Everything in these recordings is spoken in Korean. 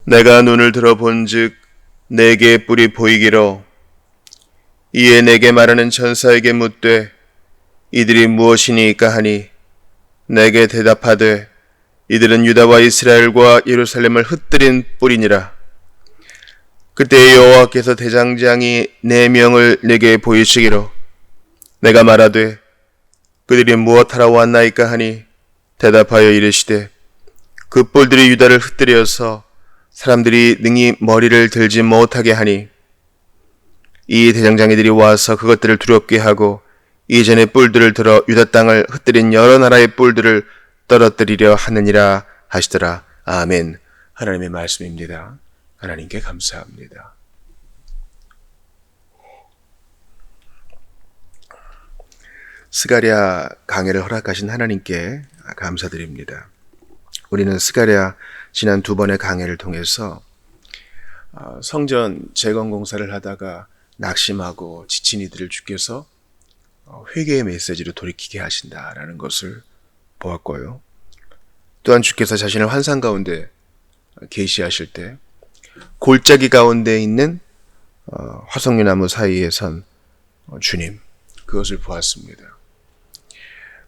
내가 눈을 들어 본즉 내게 뿔이 보이기로 이에 내게 말하는 천사에게 묻되 이들이 무엇이니까 하니 내게 대답하되 이들은 유다와 이스라엘과 예루살렘을 흩뜨린 뿔이니라. 그때 여호와께서 대장장이 4명을 내게 보이시기로 내가 말하되 그들이 무엇하러 왔나이까 하니 대답하여 이르시되 그 뿔들이 유다를 흩뜨려서 사람들이 능히 머리를 들지 못하게 하니 이 대장장이들이 와서 그것들을 두렵게 하고 이전에 뿔들을 들어 유다 땅을 흩뜨린 여러 나라의 뿔들을 떨어뜨리려 하느니라 하시더라. 아멘. 하나님의 말씀입니다. 하나님께 감사합니다. 스가랴 강해를 허락하신 하나님께 감사드립니다. 우리는 스가랴 지난 2번의 강해를 통해서 성전 재건 공사를 하다가 낙심하고 지친 이들을 주께서 회개의 메시지로 돌이키게 하신다라는 것을 보았고요. 또한 주께서 자신을 환상 가운데 계시하실 때 골짜기 가운데 있는 화석류나무 사이에 선 주님, 그것을 보았습니다.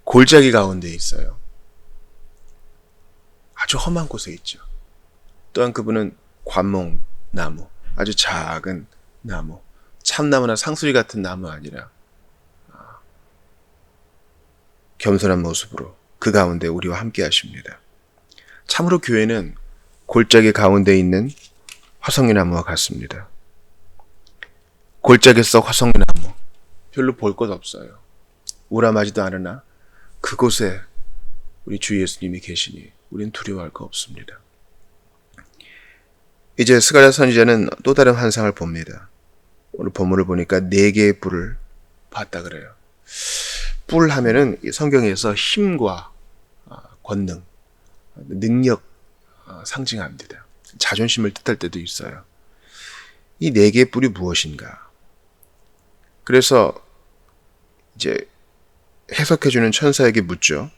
골짜기 가운데 있어요. 아주 험한 곳에 있죠. 또한 그분은 관목나무, 아주 작은 나무, 참나무나 상수리 같은 나무 아니라 겸손한 모습으로 그 가운데 우리와 함께 하십니다. 참으로 교회는 골짜기 가운데 있는 화석류나무와 같습니다. 골짜기 속 화석류나무, 별로 볼 것 없어요. 우람하지도 않으나 그곳에 우리 주 예수님이 계시니 우린 두려워할 거 없습니다. 이제 스가랴 선지자는 또 다른 환상을 봅니다. 오늘 본문을 보니까 4개의 뿔을 봤다 그래요. 뿔 하면은 성경에서 힘과 권능, 능력 상징합니다. 자존심을 뜻할 때도 있어요. 이 4개의 뿔이 무엇인가? 그래서 이제 해석해주는 천사에게 묻죠.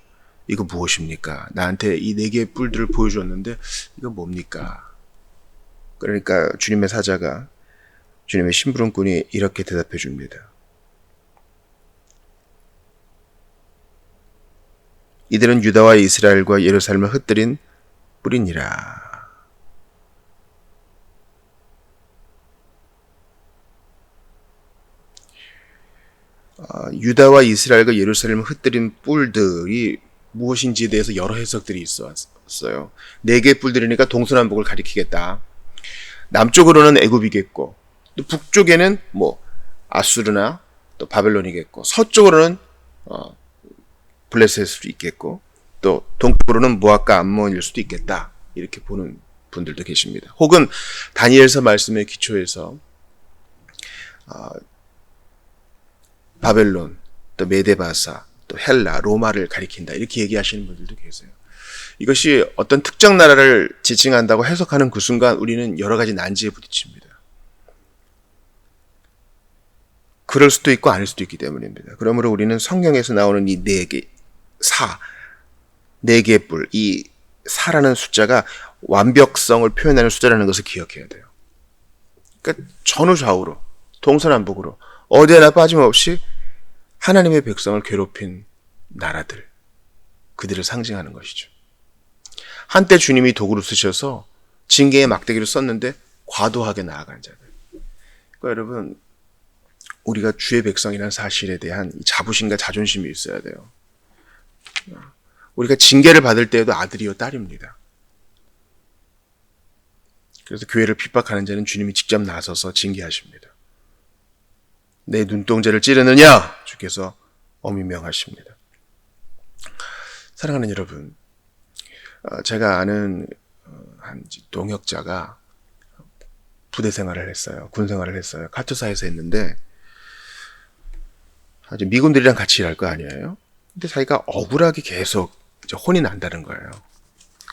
이거 무엇입니까? 나한테 이 4개의 뿔들을 보여줬는데 이거 뭡니까? 그러니까 주님의 사자가, 주님의 심부름꾼이 이렇게 대답해 줍니다. 이들은 유다와 이스라엘과 예루살렘을 흩뜨린 뿔이니라. 유다와 이스라엘과 예루살렘을 흩뜨린 뿔들이 무엇인지에 대해서 여러 해석들이 있었어요. 4개의 뿔들이니까 동서남북을 가리키겠다. 남쪽으로는 애굽이겠고, 또 북쪽에는 아수르나 또 바벨론이겠고, 서쪽으로는 블레셋일 수도 있겠고, 또 동쪽으로는 모압과 암몬일 수도 있겠다. 이렇게 보는 분들도 계십니다. 혹은 다니엘서 말씀의 기초에서 바벨론, 또 메데바사, 또 헬라, 로마를 가리킨다. 이렇게 얘기하시는 분들도 계세요. 이것이 어떤 특정 나라를 지칭한다고 해석하는 그 순간 우리는 여러 가지 난제에 부딪힙니다. 그럴 수도 있고 아닐 수도 있기 때문입니다. 그러므로 우리는 성경에서 나오는 이 4개의 뿔, 이 4라는 숫자가 완벽성을 표현하는 숫자라는 것을 기억해야 돼요. 그러니까 전후좌우로, 동서남북으로 어디 하나 빠짐없이 하나님의 백성을 괴롭힌 나라들, 그들을 상징하는 것이죠. 한때 주님이 도구로 쓰셔서 징계의 막대기로 썼는데 과도하게 나아간 자들. 그러니까 여러분, 우리가 주의 백성이라는 사실에 대한 자부심과 자존심이 있어야 돼요. 우리가 징계를 받을 때에도 아들이요 딸입니다. 그래서 교회를 핍박하는 자는 주님이 직접 나서서 징계하십니다. 내 눈동자를 찌르느냐? 주께서 어미명하십니다. 사랑하는 여러분, 제가 아는 한 동역자가 부대 생활을 했어요. 군 생활을 했어요. 카투사에서 했는데 아주 미군들이랑 같이 일할 거 아니에요. 근데 자기가 억울하게 계속 이제 혼이 난다는 거예요.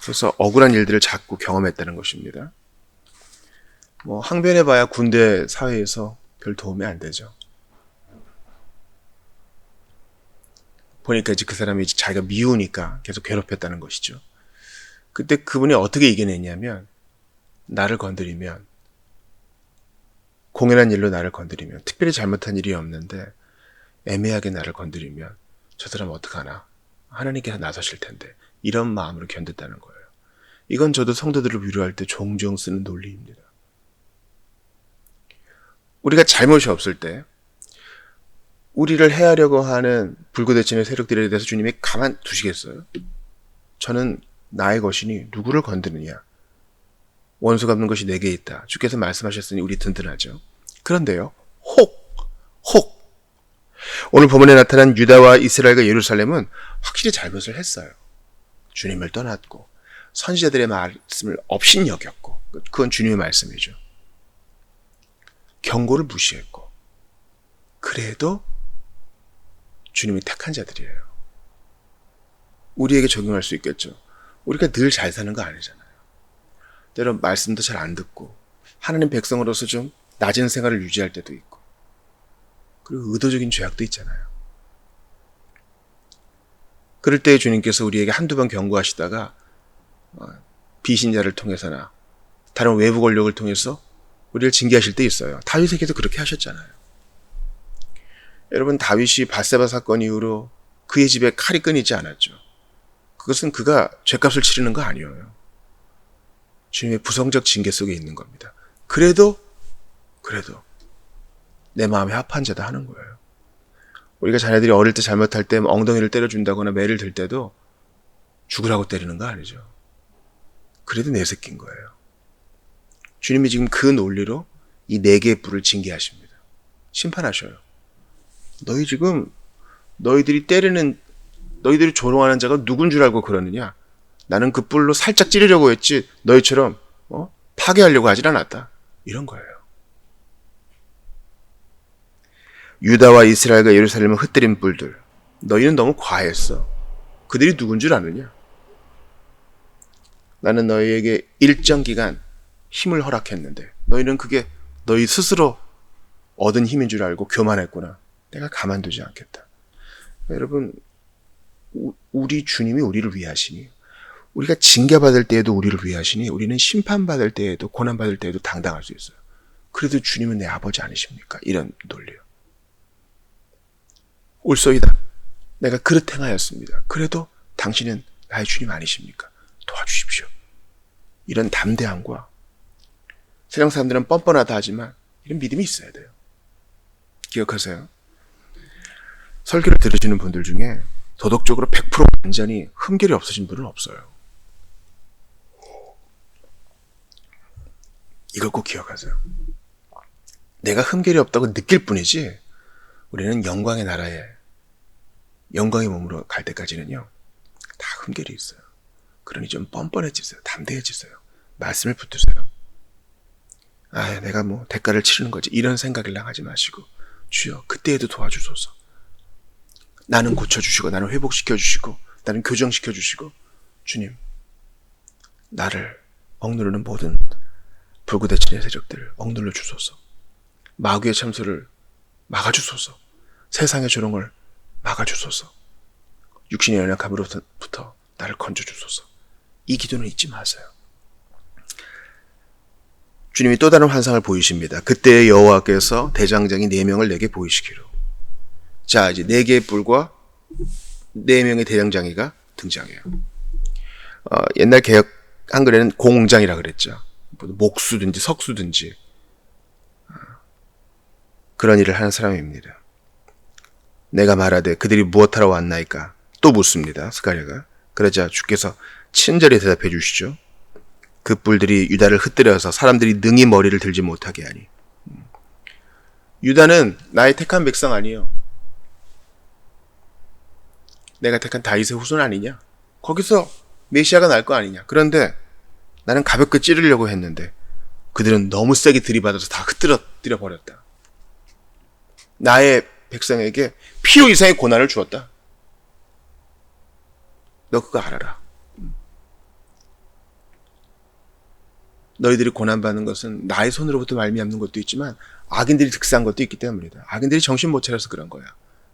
그래서 억울한 일들을 자꾸 경험했다는 것입니다. 항변해봐야 군대 사회에서 별 도움이 안 되죠. 보니까 이제 그 사람이 자기가 미우니까 계속 괴롭혔다는 것이죠. 그때 그분이 어떻게 이겨냈냐면 나를 건드리면, 공연한 일로 나를 건드리면, 특별히 잘못한 일이 없는데 애매하게 나를 건드리면 저 사람 어떡하나? 하나님께서 나서실 텐데. 이런 마음으로 견뎠다는 거예요. 이건 저도 성도들을 위로할 때 종종 쓰는 논리입니다. 우리가 잘못이 없을 때 우리를 해하려고 하는 불구대천의 세력들에 대해서 주님이 가만 두시겠어요? 저는 나의 것이니 누구를 건드느냐? 원수 갚는 것이 내게 있다. 주께서 말씀하셨으니 우리 든든하죠. 그런데요, 혹 오늘 본문에 나타난 유다와 이스라엘과 예루살렘은 확실히 잘못을 했어요. 주님을 떠났고 선지자들의 말씀을 업신여겼고, 그건 주님의 말씀이죠. 경고를 무시했고, 그래도 주님이 택한 자들이에요. 우리에게 적용할 수 있겠죠. 우리가 늘 잘 사는 거 아니잖아요. 때론 말씀도 잘 안 듣고 하나님 백성으로서 좀 낮은 생활을 유지할 때도 있고, 그리고 의도적인 죄악도 있잖아요. 그럴 때 주님께서 우리에게 한두 번 경고하시다가 비신자를 통해서나 다른 외부 권력을 통해서 우리를 징계하실 때 있어요. 다윗에게도 그렇게 하셨잖아요. 여러분, 다윗이 밧세바 사건 이후로 그의 집에 칼이 끊이지 않았죠. 그것은 그가 죄값을 치르는 거 아니에요. 주님의 부성적 징계 속에 있는 겁니다. 그래도 내 마음에 합한 자다 하는 거예요. 우리가 자녀들이 어릴 때 잘못할 때 엉덩이를 때려준다거나 매를 들 때도 죽으라고 때리는 거 아니죠. 그래도 내 새끼인 거예요. 주님이 지금 그 논리로 이 4개의 뿔을 징계하십니다. 심판하셔요. 너희 지금 너희들이 조롱하는 자가 누군 줄 알고 그러느냐? 나는 그 뿔로 살짝 찌르려고 했지 너희처럼 파괴하려고 하질 않았다. 이런 거예요. 유다와 이스라엘과 예루살렘은 흩뜨린 뿔들. 너희는 너무 과했어. 그들이 누군 줄 아느냐? 나는 너희에게 일정 기간 힘을 허락했는데 너희는 그게 너희 스스로 얻은 힘인 줄 알고 교만했구나. 내가 가만두지 않겠다. 여러분, 우리 주님이 우리를 위하시니, 우리가 징계받을 때에도 우리를 위하시니, 우리는 심판받을 때에도 고난받을 때에도 당당할 수 있어요. 그래도 주님은 내 아버지 아니십니까? 이런 논리요. 올소이다. 내가 그릇 행하였습니다. 그래도 당신은 나의 주님 아니십니까? 도와주십시오. 이런 담대함과, 세상 사람들은 뻔뻔하다 하지만 이런 믿음이 있어야 돼요. 기억하세요. 설교를 들으시는 분들 중에 도덕적으로 100% 완전히 흠결이 없으신 분은 없어요. 이걸 꼭 기억하세요. 내가 흠결이 없다고 느낄 뿐이지 우리는 영광의 나라에, 영광의 몸으로 갈 때까지는요, 다 흠결이 있어요. 그러니 좀 뻔뻔해지세요. 담대해지세요. 말씀을 붙드세요. 내가 대가를 치르는 거지, 이런 생각을 하지 마시고, 주여 그때에도 도와주소서. 나는 고쳐주시고, 나는 회복시켜주시고, 나는 교정시켜주시고, 주님, 나를 억누르는 모든 불구대천의 세력들을 억눌러 주소서. 마귀의 참소를 막아주소서. 세상의 조롱을 막아주소서. 육신의 연약함으로부터 나를 건져주소서. 이 기도는 잊지 마세요. 주님이 또 다른 환상을 보이십니다. 그때 여호와께서 대장장이 4명을 내게 보이시기로. 자, 이제 4개의 뿔과 4명의 대장장이가 등장해요. 옛날 개역 한글에는 공장이라 그랬죠. 목수든지 석수든지 그런 일을 하는 사람입니다. 내가 말하되 그들이 무엇하러 왔나이까? 또 묻습니다. 스가랴가. 그러자 주께서 친절히 대답해 주시죠. 그 뿔들이 유다를 흩뜨려서 사람들이 능히 머리를 들지 못하게 하니. 유다는 나의 택한 백성 아니요, 내가 택한 다윗의 후손 아니냐? 거기서 메시아가 날 거 아니냐? 그런데 나는 가볍게 찌르려고 했는데 그들은 너무 세게 들이받아서 다 흩뜨려 버렸다. 나의 백성에게 필요 이상의 고난을 주었다. 너 그거 알아라. 너희들이 고난받는 것은 나의 손으로부터 말미암는 것도 있지만 악인들이 득세한 것도 있기 때문이다. 악인들이 정신 못 차려서 그런 거야.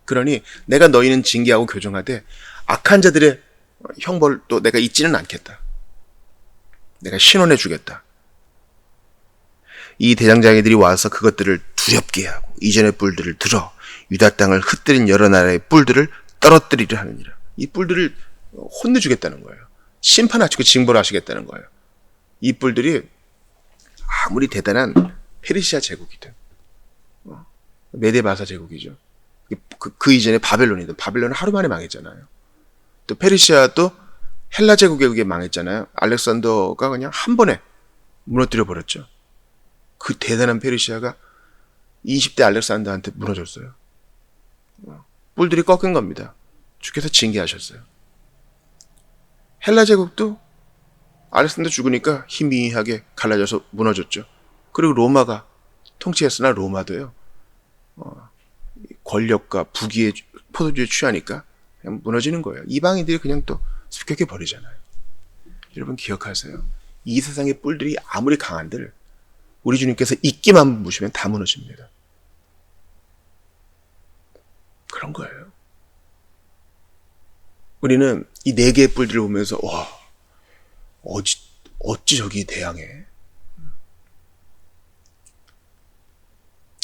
그러니 내가 너희는 징계하고 교정하되 악한 자들의 형벌도 내가 잊지는 않겠다. 내가 신원해 주겠다. 이 대장장이들이 와서 그것들을 두렵게 하고 이전의 뿔들을 들어 유다 땅을 흩뜨린 여러 나라의 뿔들을 떨어뜨리려 하느니라. 이 뿔들을 혼내주겠다는 거예요. 심판하시고 징벌 하시겠다는 거예요. 이 뿔들이 아무리 대단한 페르시아 제국이든 메데바사 제국이죠. 그 이전에 바벨론이든 바벨론은 하루 만에 망했잖아요. 또 페르시아도 헬라 제국에 망했잖아요. 알렉산더가 그냥 한 번에 무너뜨려 버렸죠. 그 대단한 페르시아가 20대 알렉산더한테 무너졌어요. 뿔들이 꺾인 겁니다. 주께서 징계하셨어요. 헬라 제국도 알렉산더 죽으니까 희미하게 갈라져서 무너졌죠. 그리고 로마가 통치했으나 로마도요. 권력과 부귀의 포도주에 취하니까 그냥 무너지는 거예요. 이방인들이 그냥 또 습격해 버리잖아요. 여러분 기억하세요. 이 세상의 뿔들이 아무리 강한들 우리 주님께서 입기만 보시면 다 무너집니다. 그런 거예요. 우리는 이 네 개의 뿔들을 보면서 와, 어찌 저기 대항해.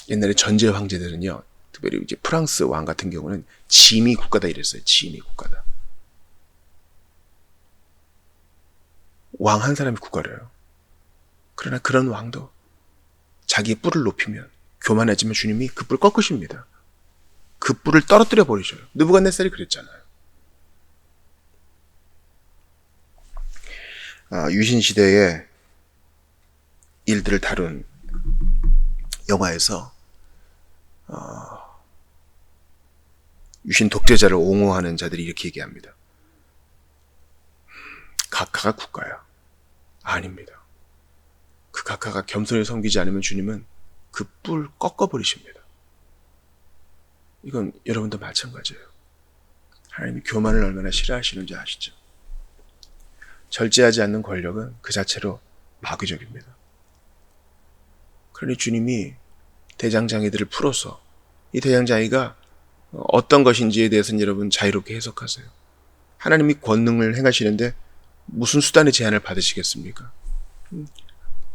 옛날에 전제 황제들은요, 특별히 이제 프랑스 왕 같은 경우는 지미 국가다 이랬어요. 지미 국가다. 왕 한 사람이 국가래요. 그러나 그런 왕도 자기의 뿔을 높이면 교만해지면 주님이 그 뿔을 꺾으십니다. 그 뿔을 떨어뜨려 버리셔요. 느부갓네살이 그랬잖아요. 유신 시대의 일들을 다룬 영화에서 유신 독재자를 옹호하는 자들이 이렇게 얘기합니다. 각하가 국가야. 아닙니다. 그 각하가 겸손히 섬기지 않으면 주님은 그 뿔 꺾어버리십니다. 이건 여러분도 마찬가지예요. 하나님이 교만을 얼마나 싫어하시는지 아시죠? 절제하지 않는 권력은 그 자체로 마귀적입니다. 그러니 주님이 대장장이들을 풀어서 이 대장장이가 어떤 것인지에 대해서는 여러분 자유롭게 해석하세요. 하나님이 권능을 행하시는데 무슨 수단의 제한을 받으시겠습니까?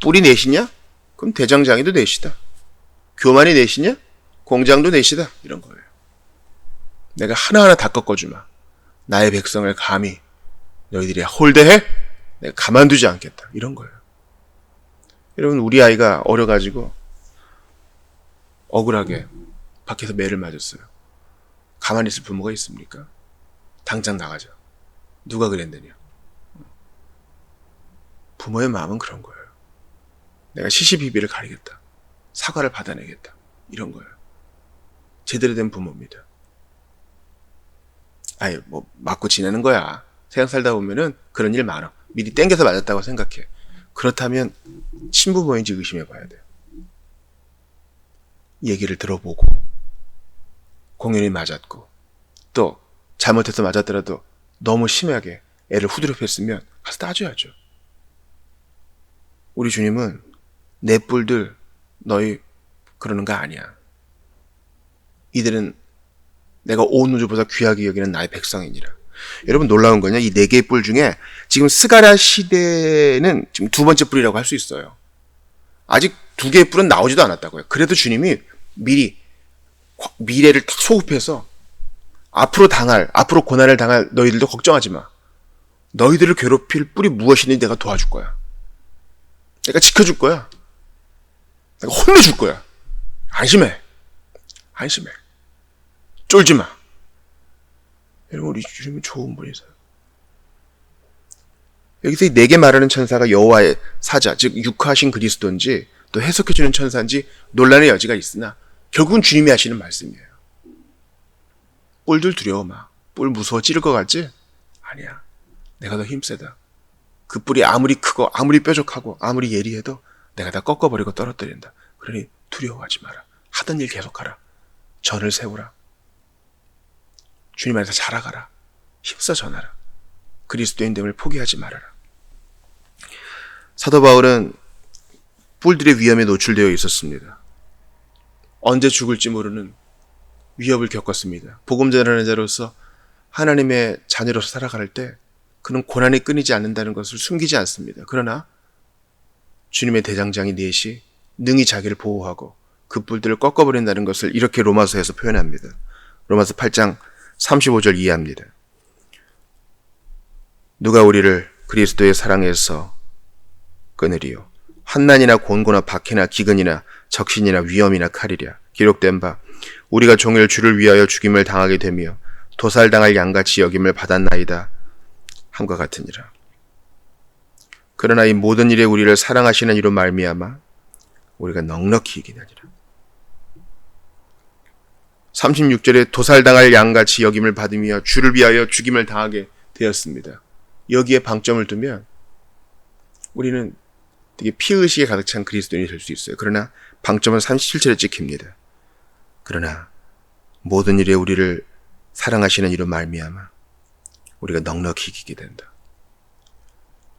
뿔이 넷이냐? 그럼 대장장이도 넷이다. 교만이 넷이냐? 공장도 넷이다. 이런 거예요. 내가 하나하나 다 꺾어주마. 나의 백성을 감히 너희들이 홀대해? 내가 가만두지 않겠다. 이런 거예요. 여러분 우리 아이가 어려가지고 억울하게 밖에서 매를 맞았어요. 가만히 있을 부모가 있습니까? 당장 나가자. 누가 그랬느냐. 부모의 마음은 그런 거예요. 내가 시시비비를 가리겠다. 사과를 받아내겠다. 이런 거예요. 제대로 된 부모입니다. 아이 뭐 맞고 지내는 거야. 세상 살다 보면은 그런 일 많아. 미리 땡겨서 맞았다고 생각해. 그렇다면 친부모인지 의심해 봐야 돼요. 얘기를 들어보고 공연히 맞았고 또 잘못해서 맞았더라도 너무 심하게 애를 후드려 팼으면 가서 따져야죠. 우리 주님은 내 뿔들 너희 그러는 거 아니야. 이들은 내가 온 우주보다 귀하게 여기는 나의 백성이니라. 여러분 놀라운 거냐? 이 네 개의 뿔 중에 지금 스가랴 시대는 지금 두 번째 뿔이라고 할 수 있어요. 아직 두 개의 뿔은 나오지도 않았다고요. 그래도 주님이 미리 미래를 딱 소급해서 앞으로 고난을 당할 너희들도 걱정하지 마. 너희들을 괴롭힐 뿔이 무엇이니 내가 도와줄 거야. 내가 지켜줄 거야. 내가 혼내줄 거야. 안심해. 안심해. 쫄지 마. 여러분 우리 주님은 좋은 분이세요. 여기서 이 네 개 말하는 천사가 여호와의 사자, 즉 육하신 그리스도인지 또 해석해주는 천사인지 논란의 여지가 있으나 결국은 주님이 하시는 말씀이에요. 뿔들 두려워 마. 뿔 무서워 찌를 것 같지? 아니야. 내가 더 힘세다. 그 뿔이 아무리 크고 아무리 뾰족하고 아무리 예리해도 내가 다 꺾어버리고 떨어뜨린다. 그러니 두려워하지 마라. 하던 일 계속하라. 전을 세우라. 주님 안에서 자라가라. 힘써 전하라. 그리스도인됨을 포기하지 말아라. 사도 바울은 뿔들의 위험에 노출되어 있었습니다. 언제 죽을지 모르는 위협을 겪었습니다. 복음 전하는 자로서 하나님의 자녀로서 살아갈 때 그는 고난이 끊이지 않는다는 것을 숨기지 않습니다. 그러나 주님의 대장장이 넷이 능히 자기를 보호하고 그 뿔들을 꺾어버린다는 것을 이렇게 로마서에서 표현합니다. 로마서 8장 35절 이해합니다. 누가 우리를 그리스도의 사랑에서 끊으리요. 환난이나 곤고나 박해나 기근이나 적신이나 위험이나 칼이랴. 기록된 바 우리가 종일 주를 위하여 죽임을 당하게 되며 도살당할 양같이 여김을 받았나이다 함과 같으니라. 그러나 이 모든 일에 우리를 사랑하시는 이로 말미암아 우리가 넉넉히 이기느니라. 36절에 도살당할 양같이 여김을 받으며 주를 위하여 죽임을 당하게 되었습니다. 여기에 방점을 두면 우리는 되게 피의식에 가득 찬 그리스도인이 될 수 있어요. 그러나 방점은 37절에 찍힙니다. 그러나 모든 일에 우리를 사랑하시는 이로 말미암아 우리가 넉넉히 이기게 된다.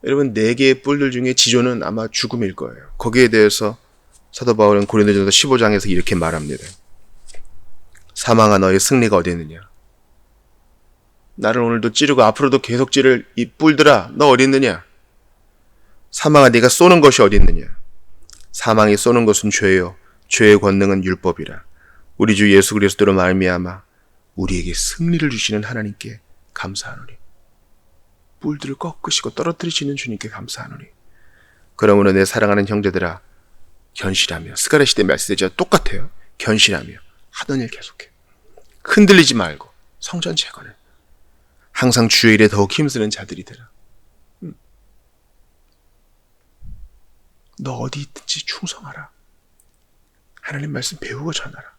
여러분, 4개의 뿔들 중에 지조는 아마 죽음일 거예요. 거기에 대해서 사도 바울은 고린도전서 15장에서 이렇게 말합니다. 사망아 너의 승리가 어디 있느냐? 나를 오늘도 찌르고 앞으로도 계속 찌를 이 뿔들아 너 어디 있느냐? 사망아 네가 쏘는 것이 어디 있느냐? 사망이 쏘는 것은 죄요 죄의 권능은 율법이라. 우리 주 예수 그리스도로 말미암아 우리에게 승리를 주시는 하나님께 감사하노니. 뿔들을 꺾으시고 떨어뜨리시는 주님께 감사하노니. 그러므로 내 사랑하는 형제들아 견실하며, 스가랴 시대 메시지와 똑같아요. 견실하며 하던 일 계속해. 흔들리지 말고 성전 재건해. 항상 주의 일에 더욱 힘쓰는 자들이 되라. 너 어디 있든지 충성하라. 하나님 말씀 배우고 전하라.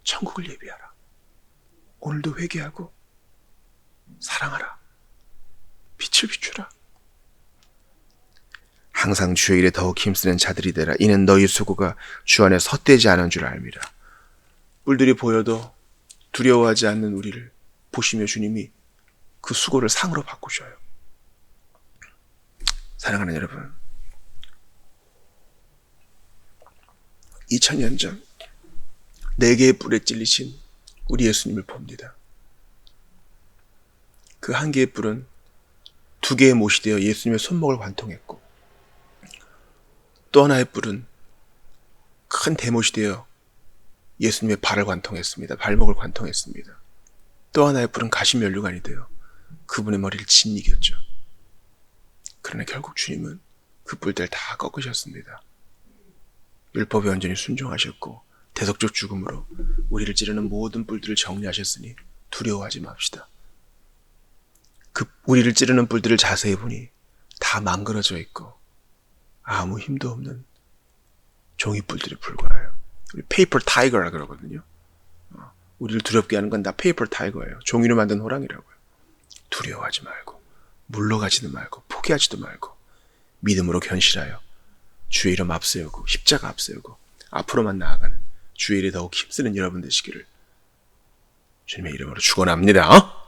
천국을 예비하라. 오늘도 회개하고 사랑하라. 빛을 비추라. 항상 주의 일에 더욱 힘쓰는 자들이 되라. 이는 너희 수고가 주 안에 헛되지 않은 줄 알미라. 뿔들이 보여도 두려워하지 않는 우리를 보시며 주님이 그 수고를 상으로 바꾸셔요. 사랑하는 여러분, 2000년 전 4개의 뿔에 찔리신 우리 예수님을 봅니다. 그 한 개의 뿔은 2개의 못이 되어 예수님의 손목을 관통했고, 또 하나의 뿔은 큰 대못이 되어 예수님의 발을 관통했습니다. 발목을 관통했습니다. 또 하나의 뿔은 가시면류관이 되어 그분의 머리를 짓이겼죠. 그러나 결국 주님은 그 뿔들 다 꺾으셨습니다. 율법에 온전히 순종하셨고 대속적 죽음으로 우리를 찌르는 모든 뿔들을 정리하셨으니 두려워하지 맙시다. 그 우리를 찌르는 뿔들을 자세히 보니 다 망그러져 있고 아무 힘도 없는 종이 뿔들에 불과해요. 우리 페이퍼 타이거라 그러거든요. 우리를 두렵게 하는 건 다 페이퍼 타이거예요. 종이로 만든 호랑이라고요. 두려워하지 말고 물러가지도 말고 포기하지도 말고 믿음으로 견실하여 주의 이름 앞세우고 십자가 앞세우고 앞으로만 나아가는 주의 일에 더욱 힘쓰는 여러분 되시기를 주님의 이름으로 축원합니다.